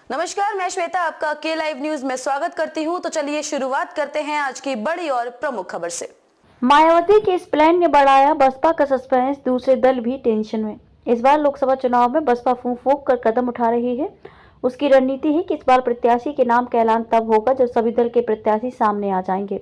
नमस्कार, मैं श्वेता आपका के लाइव न्यूज में स्वागत करती हूं। तो चलिए शुरुआत करते हैं आज की बड़ी और प्रमुख खबर से। मायावती के इस प्लान ने बढ़ाया बसपा का सस्पेंस, दूसरे दल भी टेंशन में। इस बार लोकसभा चुनाव में बसपा फूंक फूंक कर कदम उठा रही है। उसकी रणनीति है कि इस बार प्रत्याशी के नाम का ऐलान तब होगा जब सभी दल के प्रत्याशी सामने आ जाएंगे।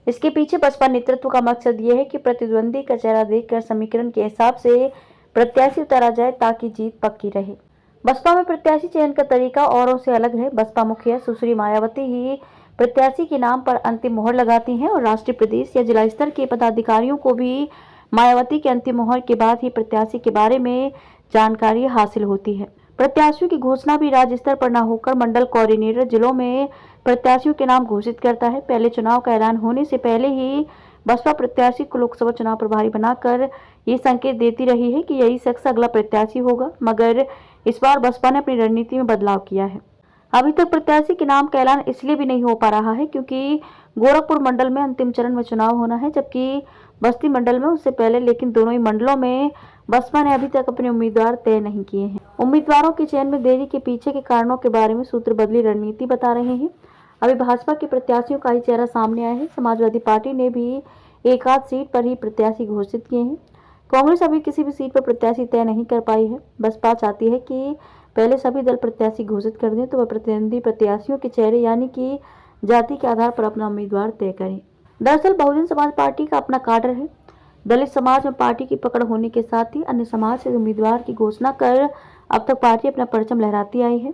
इसके पीछे बसपा नेतृत्व का मकसद ये है कि प्रतिद्वंदी का चेहरा देखकर समीकरण के हिसाब से प्रत्याशी उतारा जाए ताकि जीत पक्की रहे। बसपा में प्रत्याशी चयन का तरीका औरों से अलग है। बसपा मुखिया सुश्री मायावती ही प्रत्याशी के नाम पर अंतिम मोहर लगाती हैं और राष्ट्रीय, प्रदेश या जिला स्तर के पदाधिकारियों को भी मायावती के अंतिम मोहर के बाद ही प्रत्याशी के बारे में जानकारी हासिल होती है। प्रत्याशियों की घोषणा भी राज्य स्तर पर न होकर मंडल कोऑर्डिनेटर जिलों में प्रत्याशियों के नाम घोषित करता है। पहले चुनाव का ऐलान होने से पहले ही बसपा प्रत्याशी को लोकसभा चुनाव प्रभारी बनाकर ये संकेत देती रही है कि यही शख्स अगला प्रत्याशी होगा, मगर इस बार बसपा ने अपनी रणनीति में बदलाव किया है। अभी तक प्रत्याशी के नाम का ऐलान इसलिए भी नहीं हो पा रहा है क्योंकि गोरखपुर मंडल में अंतिम चरण में चुनाव होना है, जबकि बस्ती मंडल में उससे पहले, लेकिन दोनों ही मंडलों में बसपा ने अभी तक अपने उम्मीदवार तय नहीं किए हैं। उम्मीदवारों के चयन में देरी के पीछे के कारणों के बारे में सूत्र बदली रणनीति बता रहे हैं। अभी भाजपा के प्रत्याशियों का ही चेहरा सामने आया है। समाजवादी पार्टी ने भी एक आध सीट पर ही प्रत्याशी घोषित किए हैं। कांग्रेस अभी किसी भी सीट पर प्रत्याशी तय नहीं कर पाई है। बसपा चाहती है कि पहले सभी दल प्रत्याशी घोषित कर दें तो वह प्रतिद्वंदी प्रत्याशियों के चेहरे यानी कि जाति के आधार पर अपना उम्मीदवार तय करें। दरअसल बहुजन समाज पार्टी का अपना काडर है। दलित समाज में पार्टी की पकड़ होने के साथ ही अन्य समाज से उम्मीदवार की घोषणा कर अब तक पार्टी अपना परचम लहराती आई है।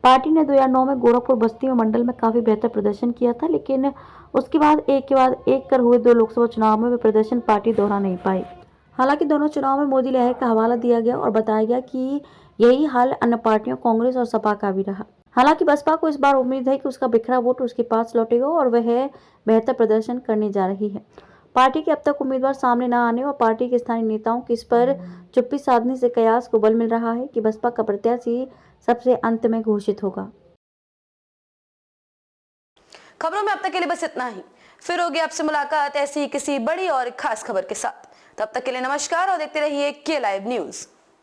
पार्टी ने 2009 में गोरखपुर, बस्ती में मंडल में काफी बेहतर प्रदर्शन किया था, लेकिन उसके बाद एक कर हुए 2 लोकसभा चुनाव में वे प्रदर्शन पार्टी दोहरा नहीं पाई। हालांकि दोनों चुनाव में मोदी लहर का हवाला दिया गया और बताया गया कि यही हाल अन्य पार्टियों कांग्रेस और सपा का भी रहा। हालांकि बसपा को इस बार उम्मीद है कि उसका बिखरा वोट उसके पास लौटेगा और वह बेहतर प्रदर्शन करने जा रही है। पार्टी के अब तक उम्मीदवार सामने न आने और पार्टी के स्थानीय नेताओं की इस पर चुप्पी साधने से कयास को बल मिल रहा है कि बसपा का प्रत्याशी सबसे अंत में घोषित होगा। खबरों में अब तक के लिए बस इतना ही। फिर होगी आपसे मुलाकात ऐसी किसी बड़ी और खास खबर के साथ। तब तक के लिए नमस्कार और देखते रहिए के लाइव न्यूज।